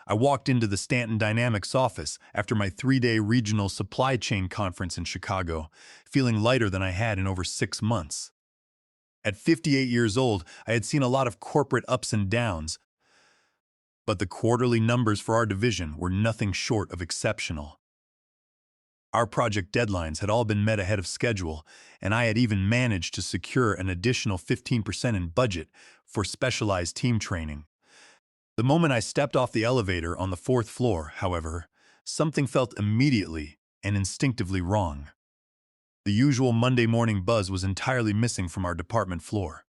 I walked into the Stanton Dynamics office after my 3-day regional supply chain conference in Chicago, feeling lighter than I had in over 6 months. At 58 years old, I had seen a lot of corporate ups and downs, but the quarterly numbers for our division were nothing short of exceptional. Our project deadlines had all been met ahead of schedule, and I had even managed to secure an additional 15% in budget for specialized team training. The moment I stepped off the elevator on the fourth floor, however, something felt immediately and instinctively wrong. The usual Monday morning buzz was entirely missing from our department floor.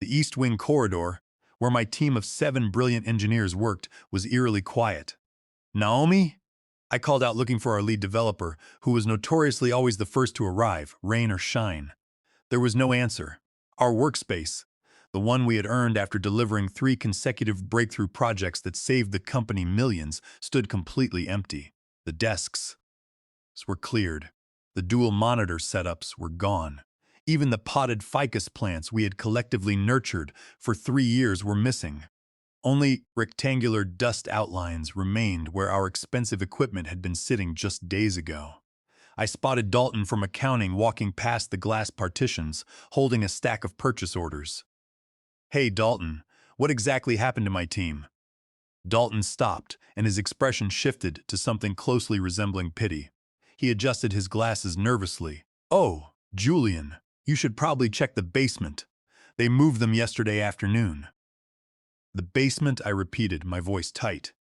The East Wing corridor, where my team of 7 brilliant engineers worked, was eerily quiet. "Naomi?" I called out looking for our lead developer, who was notoriously always the first to arrive, rain or shine. There was no answer. Our workspace, the one we had earned after delivering 3 consecutive breakthrough projects that saved the company millions, stood completely empty. The desks were cleared. The dual monitor setups were gone. Even the potted ficus plants we had collectively nurtured for 3 years were missing. Only rectangular dust outlines remained where our expensive equipment had been sitting just days ago. I spotted Dalton from accounting walking past the glass partitions, holding a stack of purchase orders. "Hey, Dalton, what exactly happened to my team?" Dalton stopped, and his expression shifted to something closely resembling pity. He adjusted his glasses nervously. "Oh, Julian, you should probably check the basement. They moved them yesterday afternoon." "The basement," I repeated, my voice tight.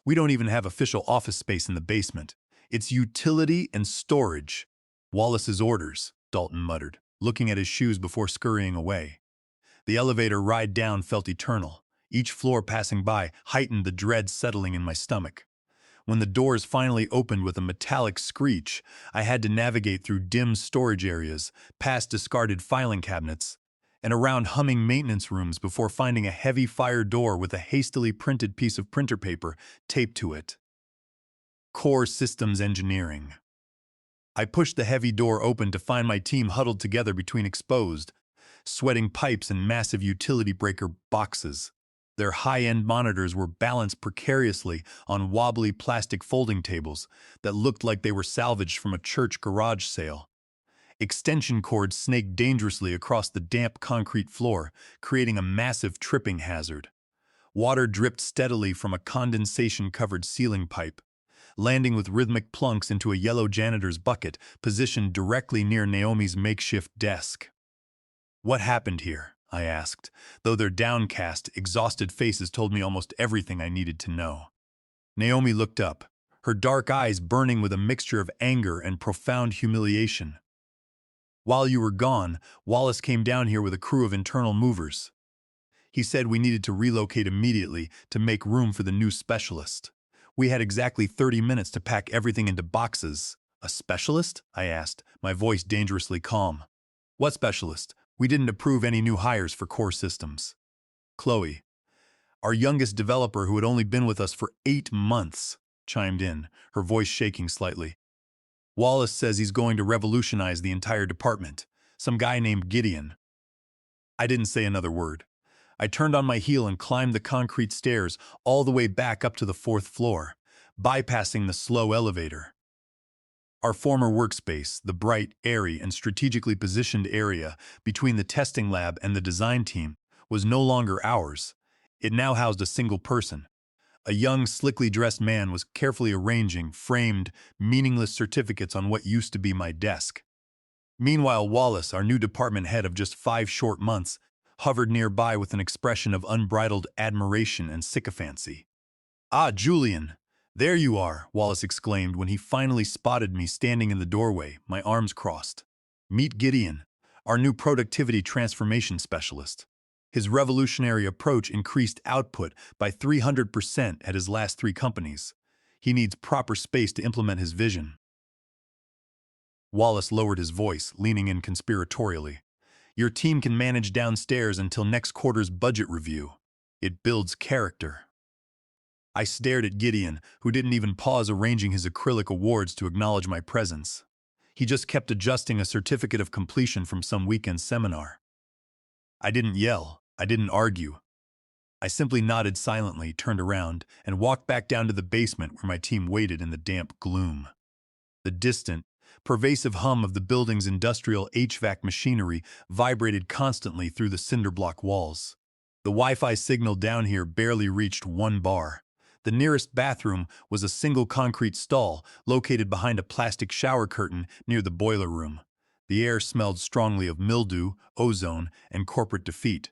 "We don't even have official office space in the basement. It's utility and storage." "Wallace's orders," Dalton muttered, looking at his shoes before scurrying away. The elevator ride down felt eternal. Each floor passing by heightened the dread settling in my stomach. When the doors finally opened with a metallic screech, I had to navigate through dim storage areas, past discarded filing cabinets, and around humming maintenance rooms before finding a heavy fire door with a hastily printed piece of printer paper taped to it. Core Systems Engineering. I pushed the heavy door open to find my team huddled together between exposed, sweating pipes and massive utility breaker boxes. Their high-end monitors were balanced precariously on wobbly plastic folding tables that looked like they were salvaged from a church garage sale. Extension cords snaked dangerously across the damp concrete floor, creating a massive tripping hazard. Water dripped steadily from a condensation-covered ceiling pipe, landing with rhythmic plunks into a yellow janitor's bucket positioned directly near Naomi's makeshift desk. "What happened here?" I asked, though their downcast, exhausted faces told me almost everything I needed to know. Naomi looked up, her dark eyes burning with a mixture of anger and profound humiliation. "While you were gone, Wallace came down here with a crew of internal movers. He said we needed to relocate immediately to make room for the new specialist. We had exactly 30 minutes to pack everything into boxes." "A specialist?" I asked, my voice dangerously calm. "What specialist? We didn't approve any new hires for Core Systems." Chloe, our youngest developer who had only been with us for 8 months, chimed in, her voice shaking slightly. "Wallace says he's going to revolutionize the entire department. Some guy named Gideon." I didn't say another word. I turned on my heel and climbed the concrete stairs all the way back up to the 4th floor, bypassing the slow elevator. Our former workspace, the bright, airy, and strategically positioned area between the testing lab and the design team, was no longer ours. It now housed a single person. A young, slickly dressed man was carefully arranging framed, meaningless certificates on what used to be my desk. Meanwhile, Wallace, our new department head of just 5 short months, hovered nearby with an expression of unbridled admiration and sycophancy. "Ah, Julian! There you are," Wallace exclaimed when he finally spotted me standing in the doorway, my arms crossed. "Meet Gideon, our new productivity transformation specialist. His revolutionary approach increased output by 300% at his last 3 companies. He needs proper space to implement his vision." Wallace lowered his voice, leaning in conspiratorially. "Your team can manage downstairs until next quarter's budget review. It builds character." I stared at Gideon, who didn't even pause arranging his acrylic awards to acknowledge my presence. He just kept adjusting a certificate of completion from some weekend seminar. I didn't yell. I didn't argue. I simply nodded silently, turned around, and walked back down to the basement where my team waited in the damp gloom. The distant, pervasive hum of the building's industrial HVAC machinery vibrated constantly through the cinderblock walls. The Wi-Fi signal down here barely reached 1 bar. The nearest bathroom was a single concrete stall located behind a plastic shower curtain near the boiler room. The air smelled strongly of mildew, ozone, and corporate defeat.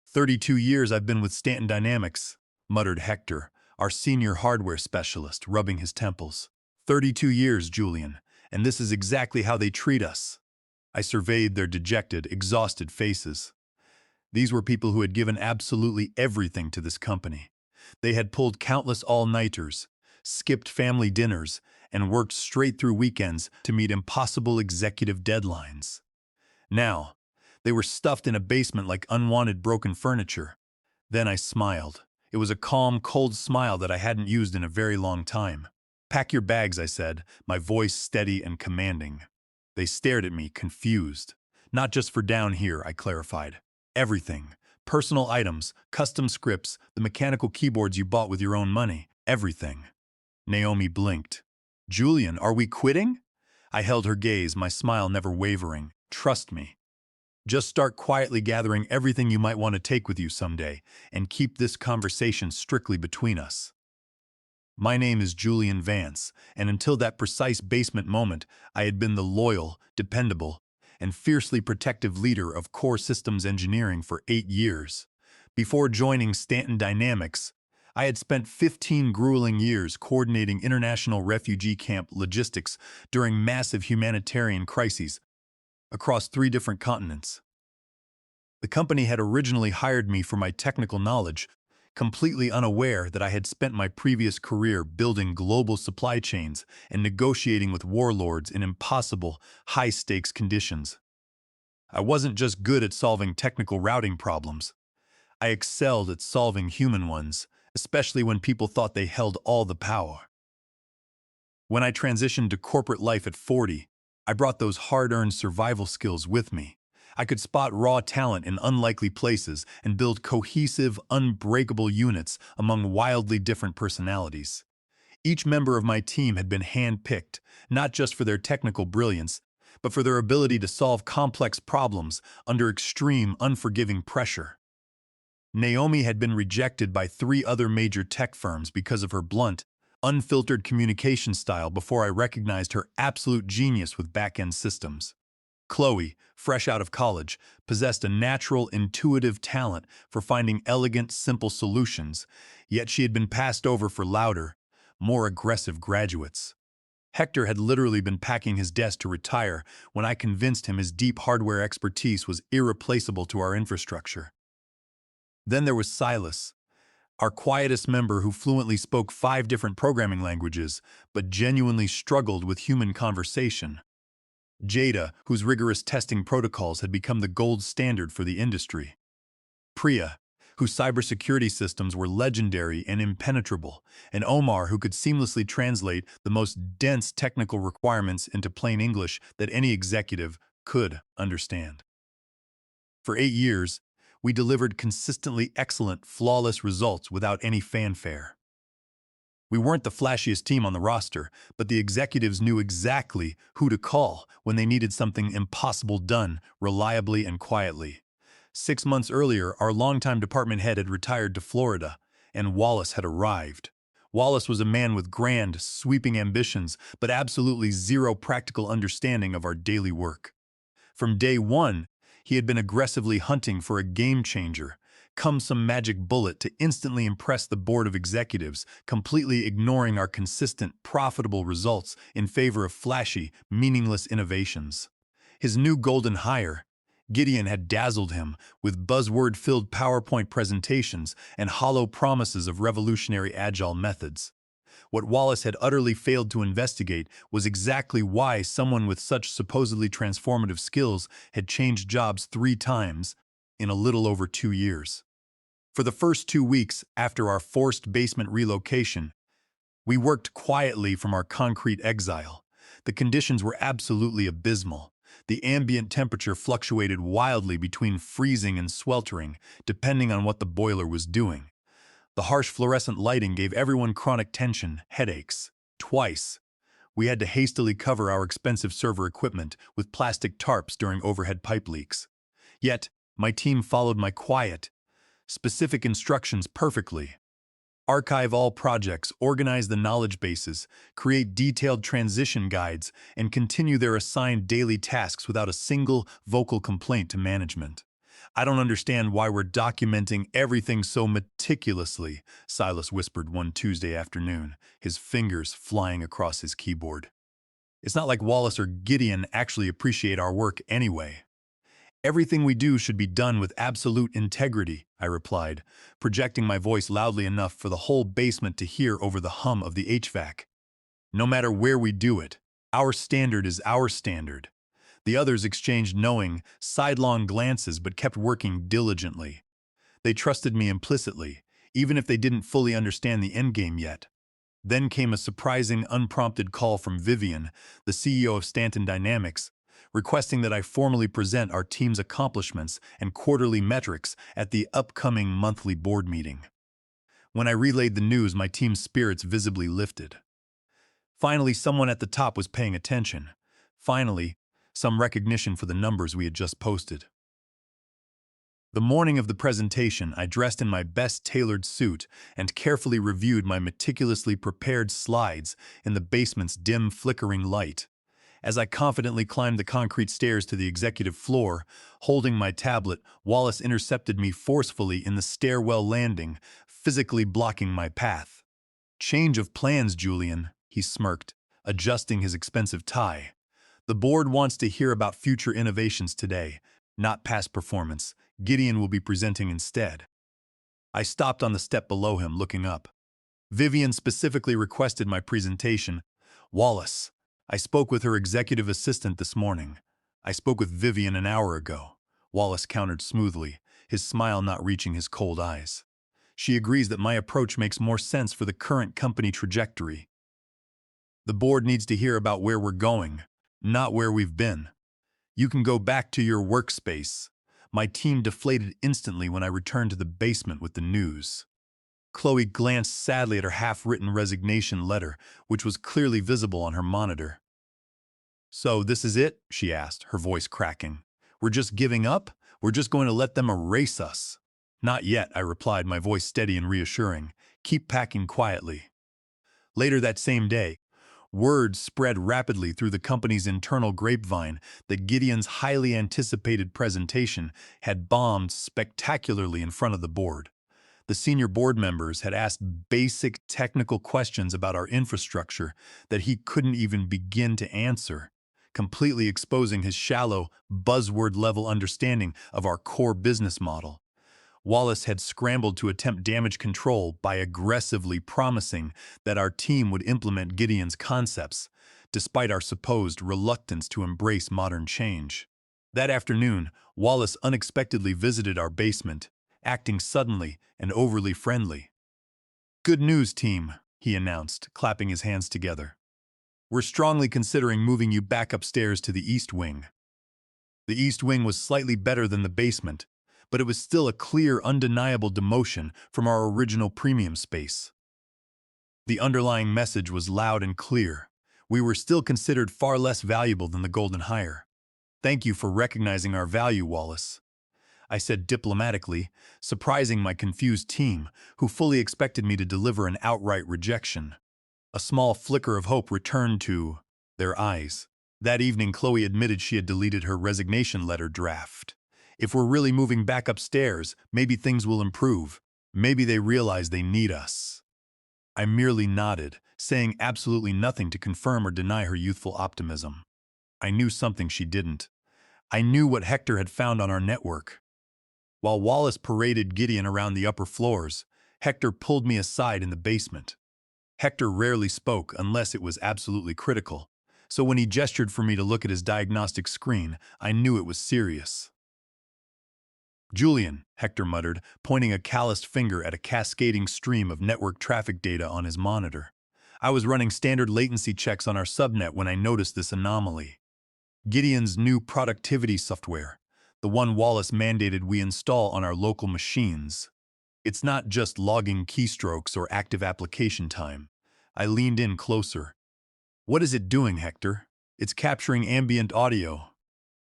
32 years I've been with Stanton Dynamics, muttered Hector, our senior hardware specialist, rubbing his temples. 32 years, Julian, and this is exactly how they treat us. I surveyed their dejected, exhausted faces. These were people who had given absolutely everything to this company. They had pulled countless all-nighters, skipped family dinners, and worked straight through weekends to meet impossible executive deadlines. Now, they were stuffed in a basement like unwanted broken furniture. Then I smiled. It was a calm, cold smile that I hadn't used in a very long time. "Pack your bags," I said, my voice steady and commanding. They stared at me, confused. "Not just for down here," I clarified. "Everything. Personal items, custom scripts, the mechanical keyboards you bought with your own money. Everything." Naomi blinked. "Julian, are we quitting?" I held her gaze, my smile never wavering. "Trust me. Just start quietly gathering everything you might want to take with you someday, and keep this conversation strictly between us." My name is Julian Vance, and until that precise basement moment, I had been the loyal, dependable, and fiercely protective leader of Core Systems Engineering for 8 years. Before joining Stanton Dynamics, I had spent 15 grueling years coordinating international refugee camp logistics during massive humanitarian crises across 3 different continents. The company had originally hired me for my technical knowledge, completely unaware that I had spent my previous career building global supply chains and negotiating with warlords in impossible, high-stakes conditions. I wasn't just good at solving technical routing problems. I excelled at solving human ones, especially when people thought they held all the power. When I transitioned to corporate life at 40, I brought those hard-earned survival skills with me. I could spot raw talent in unlikely places and build cohesive, unbreakable units among wildly different personalities. Each member of my team had been hand-picked, not just for their technical brilliance, but for their ability to solve complex problems under extreme, unforgiving pressure. Naomi had been rejected by 3 other major tech firms because of her blunt, unfiltered communication style before I recognized her absolute genius with back-end systems. Chloe, fresh out of college, possessed a natural, intuitive talent for finding elegant, simple solutions, yet she had been passed over for louder, more aggressive graduates. Hector had literally been packing his desk to retire when I convinced him his deep hardware expertise was irreplaceable to our infrastructure. Then there was Silas, our quietest member who fluently spoke 5 different programming languages, but genuinely struggled with human conversation. Jada, whose rigorous testing protocols had become the gold standard for the industry. Priya, whose cybersecurity systems were legendary and impenetrable, and Omar, who could seamlessly translate the most dense technical requirements into plain English that any executive could understand. For 8 years, we delivered consistently excellent, flawless results without any fanfare. We weren't the flashiest team on the roster, but the executives knew exactly who to call when they needed something impossible done reliably and quietly. 6 months earlier, our longtime department head had retired to Florida, and Wallace had arrived. Wallace was a man with grand, sweeping ambitions, but absolutely zero practical understanding of our daily work. From day one, he had been aggressively hunting for a game changer, come some magic bullet to instantly impress the board of executives, completely ignoring our consistent, profitable results in favor of flashy, meaningless innovations. His new golden hire, Gideon, had dazzled him with buzzword-filled PowerPoint presentations and hollow promises of revolutionary agile methods. What Wallace had utterly failed to investigate was exactly why someone with such supposedly transformative skills had changed jobs 3 times in a little over 2 years. For the first 2 weeks after our forced basement relocation, we worked quietly from our concrete exile. The conditions were absolutely abysmal. The ambient temperature fluctuated wildly between freezing and sweltering, depending on what the boiler was doing. The harsh fluorescent lighting gave everyone chronic tension, headaches. Twice, we had to hastily cover our expensive server equipment with plastic tarps during overhead pipe leaks. Yet, my team followed my quiet, specific instructions perfectly. Archive all projects, organize the knowledge bases, create detailed transition guides, and continue their assigned daily tasks without a single vocal complaint to management. I don't understand why we're documenting everything so meticulously, Silas whispered one Tuesday afternoon, his fingers flying across his keyboard. It's not like Wallace or Gideon actually appreciate our work anyway. Everything we do should be done with absolute integrity, I replied, projecting my voice loudly enough for the whole basement to hear over the hum of the HVAC. No matter where we do it, our standard is our standard. The others exchanged knowing, sidelong glances but kept working diligently. They trusted me implicitly, even if they didn't fully understand the endgame yet. Then came a surprising, unprompted call from Vivian, the CEO of Stanton Dynamics, requesting that I formally present our team's accomplishments and quarterly metrics at the upcoming monthly board meeting. When I relayed the news, my team's spirits visibly lifted. Finally, someone at the top was paying attention. Finally, some recognition for the numbers we had just posted. The morning of the presentation, I dressed in my best tailored suit and carefully reviewed my meticulously prepared slides in the basement's dim, flickering light. As I confidently climbed the concrete stairs to the executive floor, holding my tablet, Wallace intercepted me forcefully in the stairwell landing, physically blocking my path. "Change of plans, Julian," he smirked, adjusting his expensive tie. "The board wants to hear about future innovations today, not past performance. Gideon will be presenting instead." I stopped on the step below him, looking up. Vivian specifically requested my presentation. "Wallace, I spoke with her executive assistant this morning. I spoke with Vivian an hour ago," Wallace countered smoothly, his smile not reaching his cold eyes. "She agrees that my approach makes more sense for the current company trajectory. The board needs to hear about where we're going, not where we've been. You can go back to your workspace." My team deflated instantly when I returned to the basement with the news. Chloe glanced sadly at her half-written resignation letter, which was clearly visible on her monitor. "So this is it?" she asked, her voice cracking. "We're just giving up? We're just going to let them erase us?" "Not yet," I replied, my voice steady and reassuring. "Keep packing quietly." Later that same day, word spread rapidly through the company's internal grapevine that Gideon's highly anticipated presentation had bombed spectacularly in front of the board. The senior board members had asked basic technical questions about our infrastructure that he couldn't even begin to answer, completely exposing his shallow, buzzword-level understanding of our core business model. Wallace had scrambled to attempt damage control by aggressively promising that our team would implement Gideon's concepts, despite our supposed reluctance to embrace modern change. That afternoon, Wallace unexpectedly visited our basement, acting suddenly and overly friendly. "Good news, team," he announced, clapping his hands together. "We're strongly considering moving you back upstairs to the East Wing." The East Wing was slightly better than the basement, but it was still a clear, undeniable demotion from our original premium space. The underlying message was loud and clear. We were still considered far less valuable than the Golden Hire. "Thank you for recognizing our value, Wallace," I said diplomatically, surprising my confused team, who fully expected me to deliver an outright rejection. A small flicker of hope returned to their eyes. That evening, Chloe admitted she had deleted her resignation letter draft. "If we're really moving back upstairs, maybe things will improve. Maybe they realize they need us." I merely nodded, saying absolutely nothing to confirm or deny her youthful optimism. I knew something she didn't. I knew what Hector had found on our network. While Wallace paraded Gideon around the upper floors, Hector pulled me aside in the basement. Hector rarely spoke unless it was absolutely critical, so when he gestured for me to look at his diagnostic screen, I knew it was serious. "Julian," Hector muttered, pointing a calloused finger at a cascading stream of network traffic data on his monitor. "I was running standard latency checks on our subnet when I noticed this anomaly." Gideon's new productivity software, the one Wallace mandated we install on our local machines. It's not just logging keystrokes or active application time. I leaned in closer. What is it doing, Hector? It's capturing ambient audio,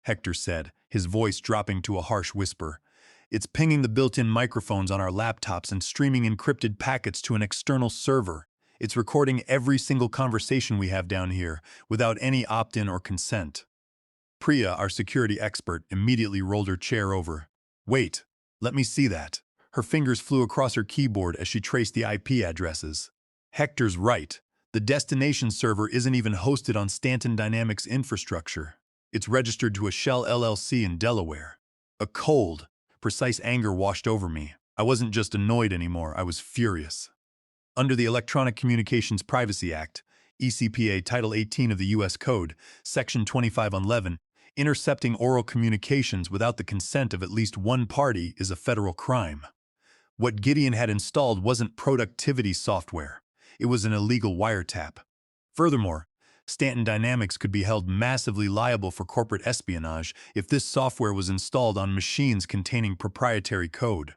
Hector said, his voice dropping to a harsh whisper. It's pinging the built-in microphones on our laptops and streaming encrypted packets to an external server. It's recording every single conversation we have down here, without any opt-in or consent. Priya, our security expert, immediately rolled her chair over. Wait, let me see that. Her fingers flew across her keyboard as she traced the IP addresses. Hector's right. The destination server isn't even hosted on Stanton Dynamics infrastructure. It's registered to a Shell LLC in Delaware. A cold, precise anger washed over me. I wasn't just annoyed anymore, I was furious. Under the Electronic Communications Privacy Act, ECPA Title 18 of the U.S. Code, Section 2511, intercepting oral communications without the consent of at least one party is a federal crime. What Gideon had installed wasn't productivity software. It was an illegal wiretap. Furthermore, Stanton Dynamics could be held massively liable for corporate espionage if this software was installed on machines containing proprietary code.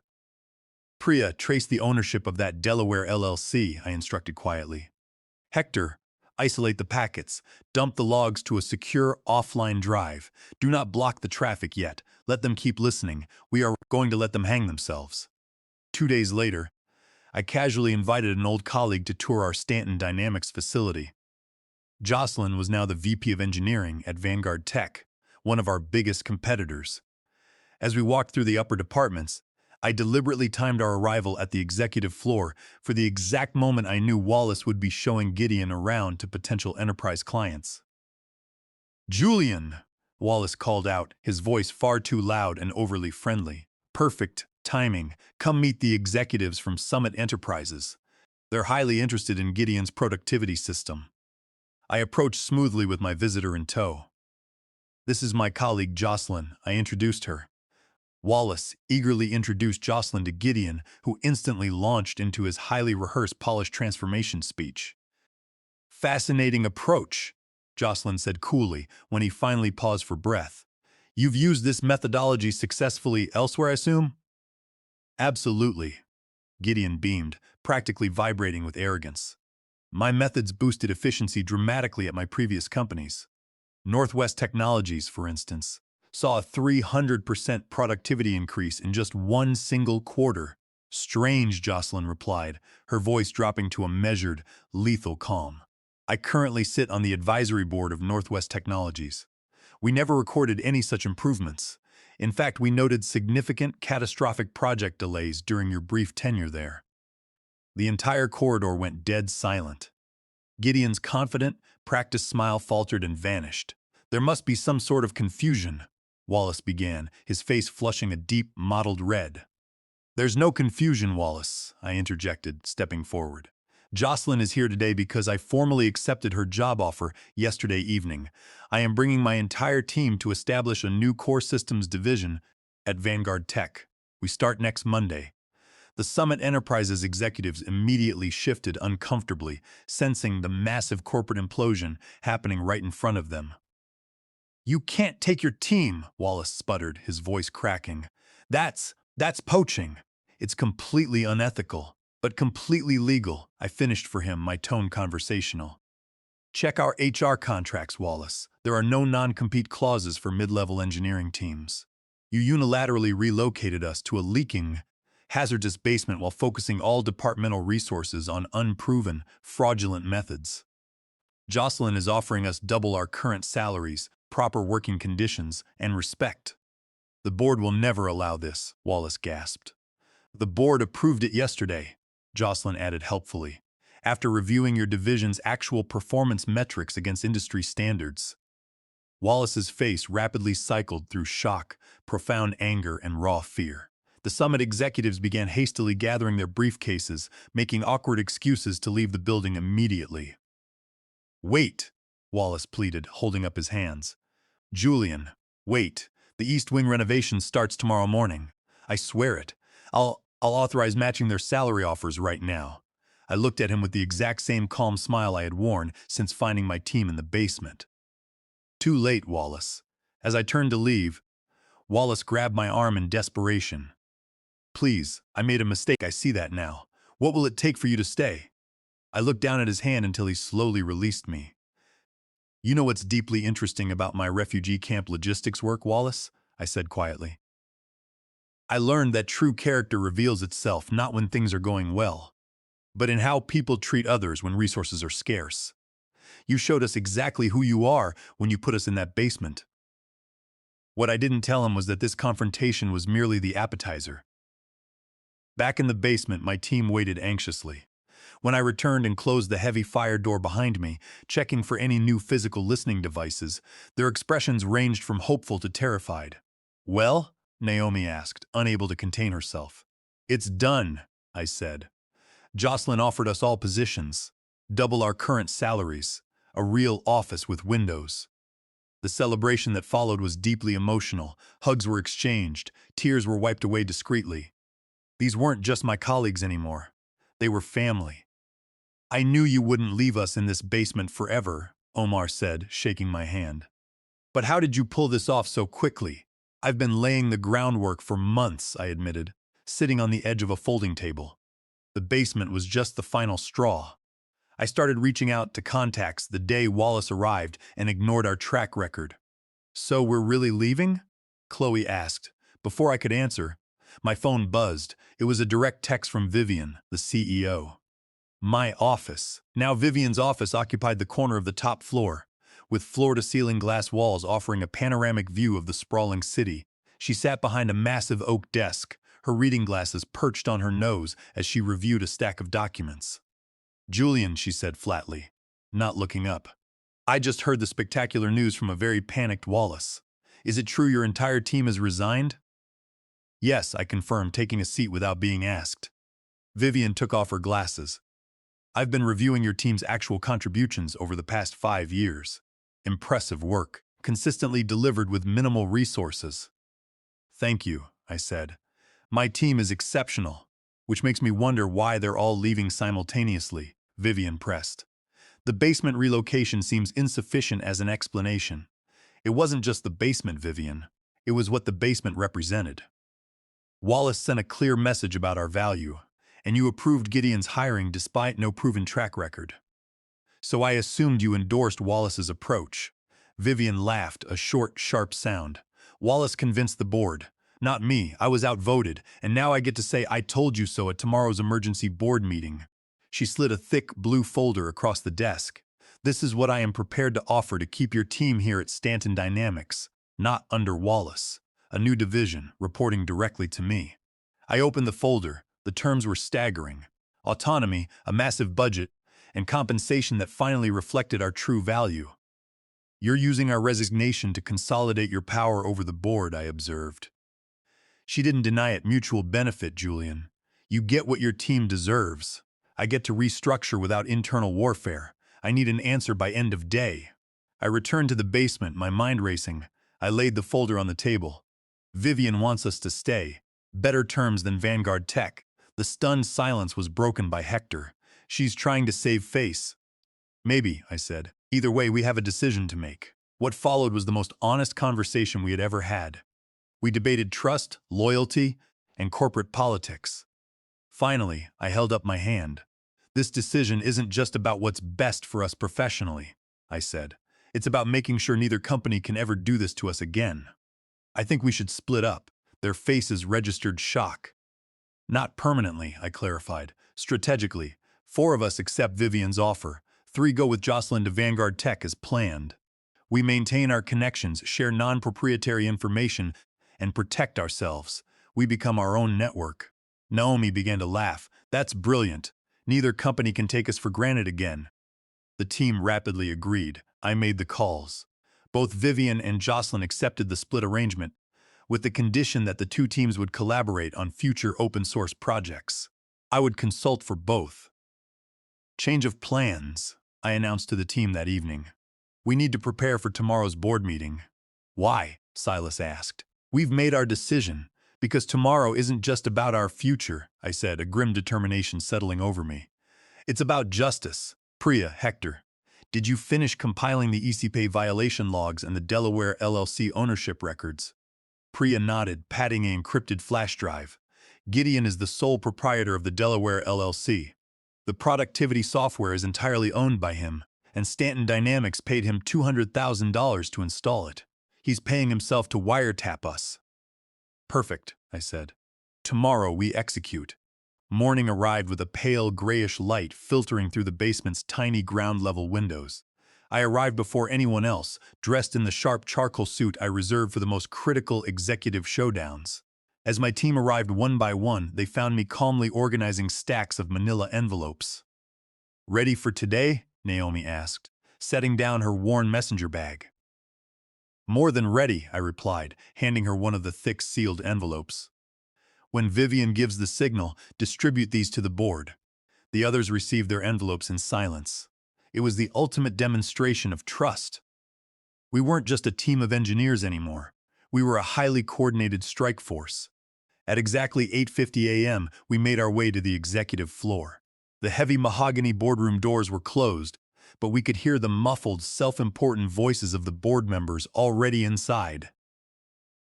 Priya, trace the ownership of that Delaware LLC, I instructed quietly. Hector, isolate the packets. Dump the logs to a secure offline drive. Do not block the traffic yet. Let them keep listening. We are going to let them hang themselves. 2 days later, I casually invited an old colleague to tour our Stanton Dynamics facility. Jocelyn was now the VP of Engineering at Vanguard Tech, one of our biggest competitors. As we walked through the upper departments, I deliberately timed our arrival at the executive floor for the exact moment I knew Wallace would be showing Gideon around to potential enterprise clients. Julian, Wallace called out, his voice far too loud and overly friendly. Perfect timing. Come meet the executives from Summit Enterprises. They're highly interested in Gideon's productivity system. I approached smoothly with my visitor in tow. This is my colleague Jocelyn, I introduced her. Wallace eagerly introduced Jocelyn to Gideon, who instantly launched into his highly rehearsed, polished transformation speech. Fascinating approach, Jocelyn said coolly when he finally paused for breath. You've used this methodology successfully elsewhere, I assume? Absolutely, Gideon beamed, practically vibrating with arrogance. My methods boosted efficiency dramatically at my previous companies. Northwest Technologies, for instance, saw a 300% productivity increase in just one single quarter. Strange, Jocelyn replied, her voice dropping to a measured, lethal calm. I currently sit on the advisory board of Northwest Technologies. We never recorded any such improvements. In fact, we noted significant, catastrophic project delays during your brief tenure there. The entire corridor went dead silent. Gideon's confident, practiced smile faltered and vanished. There must be some sort of confusion, Wallace began, his face flushing a deep, mottled red. There's no confusion, Wallace, I interjected, stepping forward. Jocelyn is here today because I formally accepted her job offer yesterday evening. I am bringing my entire team to establish a new core systems division at Vanguard Tech. We start next Monday. The Summit Enterprises executives immediately shifted uncomfortably, sensing the massive corporate implosion happening right in front of them. You can't take your team, Wallace sputtered, his voice cracking. That's poaching. It's completely unethical, but completely legal. I finished for him, my tone conversational. Check our HR contracts, Wallace. There are no non-compete clauses for mid-level engineering teams. You unilaterally relocated us to a leaking, hazardous basement while focusing all departmental resources on unproven, fraudulent methods. Jocelyn is offering us double our current salaries, proper working conditions, and respect. The board will never allow this, Wallace gasped. The board approved it yesterday, Jocelyn added helpfully, after reviewing your division's actual performance metrics against industry standards. Wallace's face rapidly cycled through shock, profound anger, and raw fear. The Summit executives began hastily gathering their briefcases, making awkward excuses to leave the building immediately. Wait, Wallace pleaded, holding up his hands. Julian, wait. The East Wing renovation starts tomorrow morning. I swear it. I'll authorize matching their salary offers right now. I looked at him with the exact same calm smile I had worn since finding my team in the basement. Too late, Wallace. As I turned to leave, Wallace grabbed my arm in desperation. Please, I made a mistake, I see that now. What will it take for you to stay? I looked down at his hand until he slowly released me. You know what's deeply interesting about my refugee camp logistics work, Wallace? I said quietly. I learned that true character reveals itself not when things are going well, but in how people treat others when resources are scarce. You showed us exactly who you are when you put us in that basement. What I didn't tell him was that this confrontation was merely the appetizer. Back in the basement, my team waited anxiously. When I returned and closed the heavy fire door behind me, checking for any new physical listening devices, their expressions ranged from hopeful to terrified. Well? Naomi asked, unable to contain herself. It's done, I said. Jocelyn offered us all positions, double our current salaries, a real office with windows. The celebration that followed was deeply emotional. Hugs were exchanged, tears were wiped away discreetly. These weren't just my colleagues anymore. They were family. I knew you wouldn't leave us in this basement forever, Omar said, shaking my hand. But how did you pull this off so quickly? I've been laying the groundwork for months, I admitted, sitting on the edge of a folding table. The basement was just the final straw. I started reaching out to contacts the day Wallace arrived and ignored our track record. So we're really leaving? Chloe asked. Before I could answer, my phone buzzed. It was a direct text from Vivian, the CEO. My office. Now Vivian's office occupied the corner of the top floor, with floor-to-ceiling glass walls offering a panoramic view of the sprawling city. She sat behind a massive oak desk, her reading glasses perched on her nose as she reviewed a stack of documents. Julian, she said flatly, not looking up. I just heard the spectacular news from a very panicked Wallace. Is it true your entire team has resigned? Yes, I confirmed, taking a seat without being asked. Vivian took off her glasses. I've been reviewing your team's actual contributions over the past 5 years. Impressive work, consistently delivered with minimal resources. Thank you, I said. My team is exceptional, which makes me wonder why they're all leaving simultaneously, Vivian pressed. The basement relocation seems insufficient as an explanation. It wasn't just the basement, Vivian. It was what the basement represented. Wallace sent a clear message about our value, and you approved Gideon's hiring despite no proven track record. So I assumed you endorsed Wallace's approach. Vivian laughed, a short, sharp sound. Wallace convinced the board. Not me, I was outvoted, and now I get to say I told you so at tomorrow's emergency board meeting. She slid a thick blue folder across the desk. This is what I am prepared to offer to keep your team here at Stanton Dynamics, not under Wallace. A new division, reporting directly to me. I opened the folder. The terms were staggering. Autonomy, a massive budget, and compensation that finally reflected our true value. You're using our resignation to consolidate your power over the board, I observed. She didn't deny it. Mutual benefit, Julian. You get what your team deserves. I get to restructure without internal warfare. I need an answer by end of day. I returned to the basement, my mind racing. I laid the folder on the table. Vivian wants us to stay. Better terms than Vanguard Tech. The stunned silence was broken by Hector. She's trying to save face. Maybe, I said. Either way, we have a decision to make. What followed was the most honest conversation we had ever had. We debated trust, loyalty, and corporate politics. Finally, I held up my hand. This decision isn't just about what's best for us professionally, I said. It's about making sure neither company can ever do this to us again. I think we should split up. Their faces registered shock. Not permanently, I clarified. Strategically, 4 of us accept Vivian's offer. 3 go with Jocelyn to Vanguard Tech as planned. We maintain our connections, share non-proprietary information, and protect ourselves. We become our own network. Naomi began to laugh. That's brilliant. Neither company can take us for granted again. The team rapidly agreed. I made the calls. Both Vivian and Jocelyn accepted the split arrangement, with the condition that the 2 teams would collaborate on future open-source projects. I would consult for both. Change of plans, I announced to the team that evening. We need to prepare for tomorrow's board meeting. Why? Silas asked. We've made our decision, because tomorrow isn't just about our future, I said, a grim determination settling over me. It's about justice. Priya, Hector, Did you finish compiling the ECPay violation logs and the Delaware LLC ownership records? Priya nodded, patting an encrypted flash drive. Gideon is the sole proprietor of the Delaware LLC. The productivity software is entirely owned by him, and Stanton Dynamics paid him $200,000 to install it. He's paying himself to wiretap us. Perfect, I said. Tomorrow we execute. Morning arrived with a pale grayish light filtering through the basement's tiny ground-level windows. I arrived before anyone else, dressed in the sharp charcoal suit I reserved for the most critical executive showdowns. As my team arrived one by one, they found me calmly organizing stacks of manila envelopes. "Ready for today?" Naomi asked, setting down her worn messenger bag. "More than ready," I replied, handing her one of the thick sealed envelopes. "When Vivian gives the signal, distribute these to the board." The others received their envelopes in silence. It was the ultimate demonstration of trust. We weren't just a team of engineers anymore. We were a highly coordinated strike force. At exactly 8:50 a.m., we made our way to the executive floor. The heavy mahogany boardroom doors were closed, but we could hear the muffled, self-important voices of the board members already inside.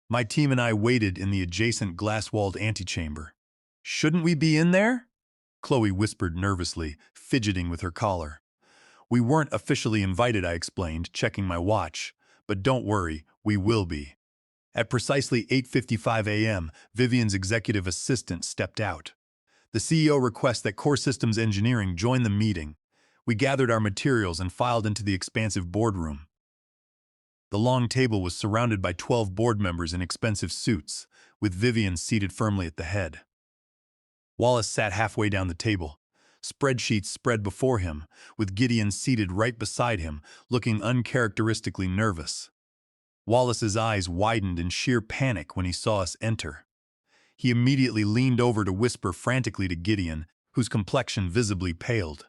My team and I waited in the adjacent glass-walled antechamber. "Shouldn't we be in there?" Chloe whispered nervously, fidgeting with her collar. "We weren't officially invited," I explained, checking my watch. "But don't worry, we will be." At precisely 8:55 a.m., Vivian's executive assistant stepped out. "The CEO requests that Core Systems Engineering join the meeting." We gathered our materials and filed into the expansive boardroom. The long table was surrounded by 12 board members in expensive suits, with Vivian seated firmly at the head. Wallace sat halfway down the table, spreadsheets spread before him, with Gideon seated right beside him, looking uncharacteristically nervous. Wallace's eyes widened in sheer panic when he saw us enter. He immediately leaned over to whisper frantically to Gideon, whose complexion visibly paled.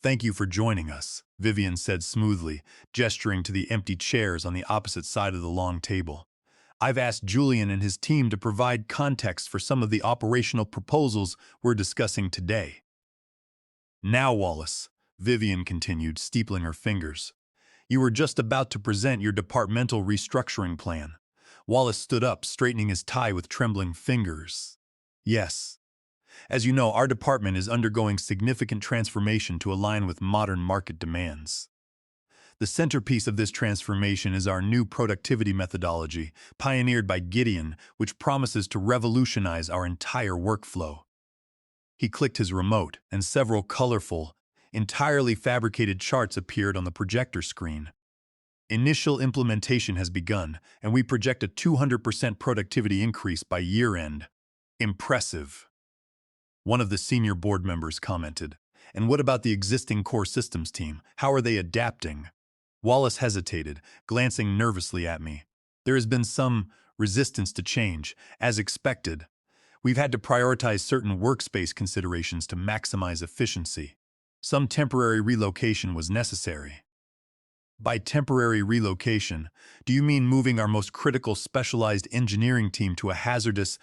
"Thank you for joining us," Vivian said smoothly, gesturing to the empty chairs on the opposite side of the long table. "I've asked Julian and his team to provide context for some of the operational proposals we're discussing today." "Now, Wallace," Vivian continued, steepling her fingers, "you were just about to present your departmental restructuring plan." Wallace stood up, straightening his tie with trembling fingers. "Yes. As you know, our department is undergoing significant transformation to align with modern market demands. The centerpiece of this transformation is our new productivity methodology, pioneered by Gideon, which promises to revolutionize our entire workflow." He clicked his remote, and several colorful, entirely fabricated charts appeared on the projector screen. "Initial implementation has begun, and we project a 200% productivity increase by year-end." "Impressive," one of the senior board members commented. "And what about the existing core systems team? How are they adapting?" Wallace hesitated, glancing nervously at me. "There has been some resistance to change, as expected. We've had to prioritize certain workspace considerations to maximize efficiency. Some temporary relocation was necessary." "By temporary relocation, do you mean moving our most critical specialized engineering team to a hazardous,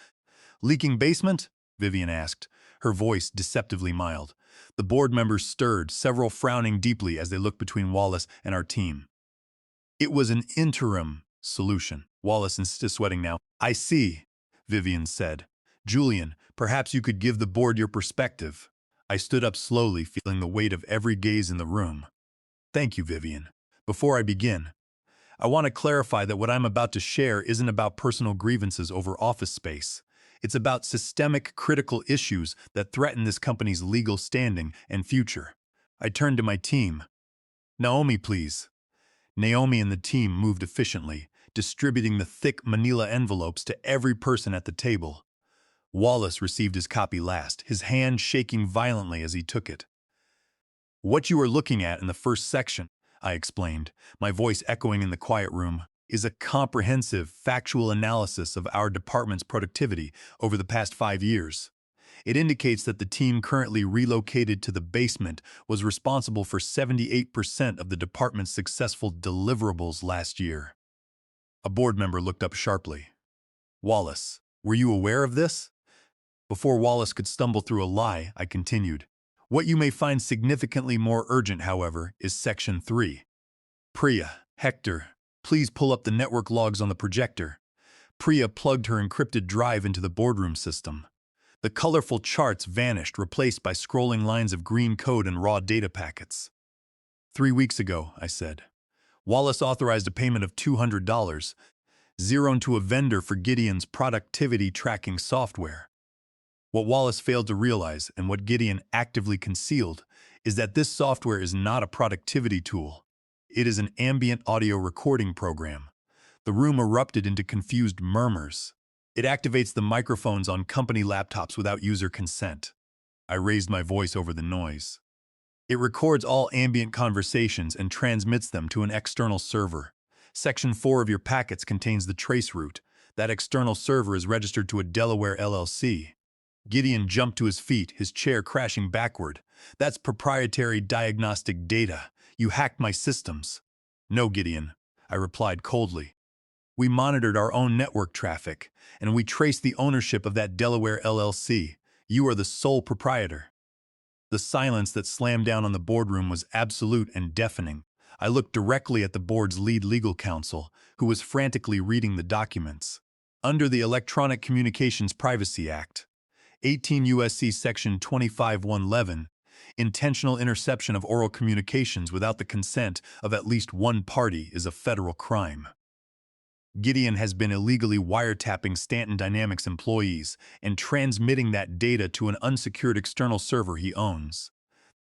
leaking basement?" Vivian asked, her voice deceptively mild. The board members stirred, several frowning deeply as they looked between Wallace and our team. "It was an interim solution," Wallace insisted, sweating now. "I see," Vivian said. "Julian, perhaps you could give the board your perspective." I stood up slowly, feeling the weight of every gaze in the room. "Thank you, Vivian. Before I begin, I want to clarify that what I'm about to share isn't about personal grievances over office space. It's about systemic, critical issues that threaten this company's legal standing and future." I turned to my team. "Naomi, please." Naomi and the team moved efficiently, distributing the thick manila envelopes to every person at the table. Wallace received his copy last, his hand shaking violently as he took it. "What you are looking at in the first section," I explained, my voice echoing in the quiet room, "is a comprehensive, factual analysis of our department's productivity over the past 5 years. It indicates that the team currently relocated to the basement was responsible for 78% of the department's successful deliverables last year." A board member looked up sharply. "Wallace, were you aware of this?" Before Wallace could stumble through a lie, I continued. What you may find significantly more urgent, however, is Section 3. Priya, Hector, please pull up the network logs on the projector. Priya plugged her encrypted drive into the boardroom system. The colorful charts vanished, replaced by scrolling lines of green code and raw data packets. 3 weeks ago, I said, Wallace authorized a payment of $200, zeroed to a vendor for Gideon's productivity tracking software. What Wallace failed to realize, and what Gideon actively concealed, is that this software is not a productivity tool. It is an ambient audio recording program. The room erupted into confused murmurs. It activates the microphones on company laptops without user consent. I raised my voice over the noise. It records all ambient conversations and transmits them to an external server. Section 4 of your packets contains the trace route. That external server is registered to a Delaware LLC. Gideon jumped to his feet, his chair crashing backward. That's proprietary diagnostic data. You hacked my systems. No, Gideon, I replied coldly. We monitored our own network traffic, and we traced the ownership of that Delaware LLC. You are the sole proprietor. The silence that slammed down on the boardroom was absolute and deafening. I looked directly at the board's lead legal counsel, who was frantically reading the documents. Under the Electronic Communications Privacy Act, 18 U.S.C. Section 25111, intentional interception of oral communications without the consent of at least one party is a federal crime. Gideon has been illegally wiretapping Stanton Dynamics employees and transmitting that data to an unsecured external server he owns.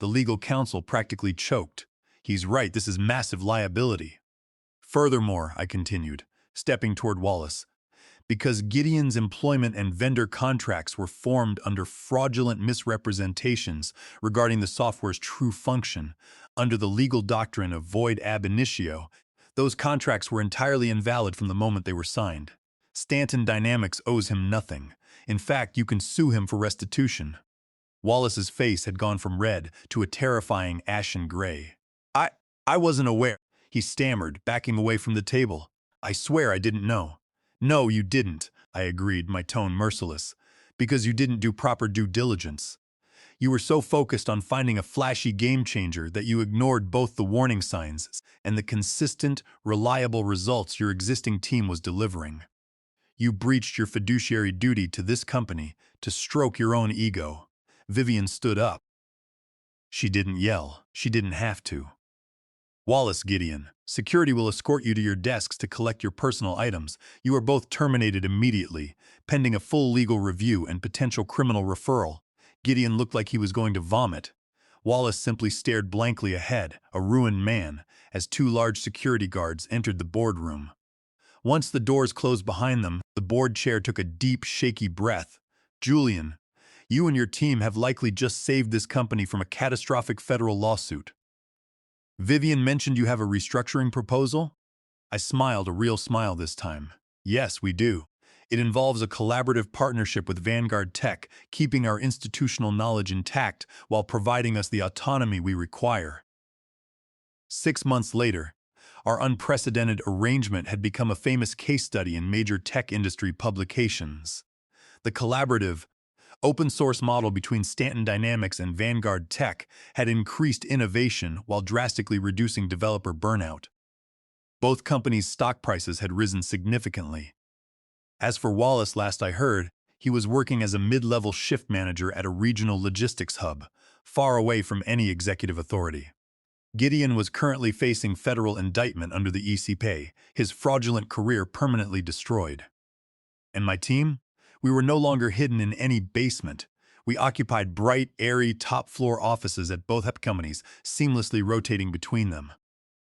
The legal counsel practically choked. He's right, this is massive liability. Furthermore, I continued, stepping toward Wallace, because Gideon's employment and vendor contracts were formed under fraudulent misrepresentations regarding the software's true function, under the legal doctrine of void ab initio, those contracts were entirely invalid from the moment they were signed. Stanton Dynamics owes him nothing. In fact, you can sue him for restitution. Wallace's face had gone from red to a terrifying ashen gray. I wasn't aware, he stammered, backing away from the table. I swear I didn't know. No, you didn't, I agreed, my tone merciless, because you didn't do proper due diligence. You were so focused on finding a flashy game changer that you ignored both the warning signs and the consistent, reliable results your existing team was delivering. You breached your fiduciary duty to this company to stroke your own ego. Vivian stood up. She didn't yell. She didn't have to. Wallace, Gideon, security will escort you to your desks to collect your personal items. You are both terminated immediately, pending a full legal review and potential criminal referral. Gideon looked like he was going to vomit. Wallace simply stared blankly ahead, a ruined man, as two large security guards entered the boardroom. Once the doors closed behind them, the board chair took a deep, shaky breath. Julian, you and your team have likely just saved this company from a catastrophic federal lawsuit. Vivian mentioned you have a restructuring proposal? I smiled, a real smile this time. Yes, we do. It involves a collaborative partnership with Vanguard Tech, keeping our institutional knowledge intact while providing us the autonomy we require. 6 months later, our unprecedented arrangement had become a famous case study in major tech industry publications. The collaborative, open-source model between Stanton Dynamics and Vanguard Tech had increased innovation while drastically reducing developer burnout. Both companies' stock prices had risen significantly. As for Wallace, last I heard, he was working as a mid-level shift manager at a regional logistics hub, far away from any executive authority. Gideon was currently facing federal indictment under the ECPA, his fraudulent career permanently destroyed. And my team? We were no longer hidden in any basement. We occupied bright, airy, top-floor offices at both companies, seamlessly rotating between them.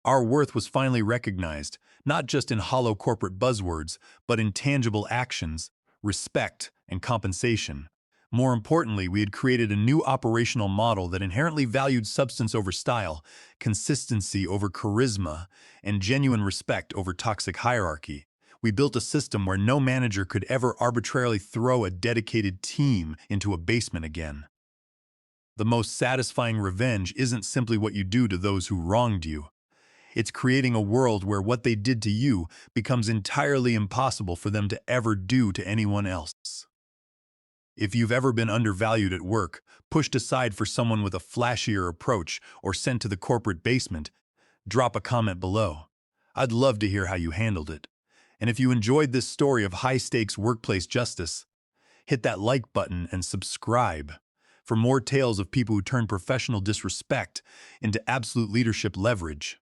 Our worth was finally recognized, not just in hollow corporate buzzwords, but in tangible actions, respect, and compensation. More importantly, we had created a new operational model that inherently valued substance over style, consistency over charisma, and genuine respect over toxic hierarchy. We built a system where no manager could ever arbitrarily throw a dedicated team into a basement again. The most satisfying revenge isn't simply what you do to those who wronged you. It's creating a world where what they did to you becomes entirely impossible for them to ever do to anyone else. If you've ever been undervalued at work, pushed aside for someone with a flashier approach, or sent to the corporate basement, drop a comment below. I'd love to hear how you handled it. And if you enjoyed this story of high-stakes workplace justice, hit that like button and subscribe for more tales of people who turn professional disrespect into absolute leadership leverage.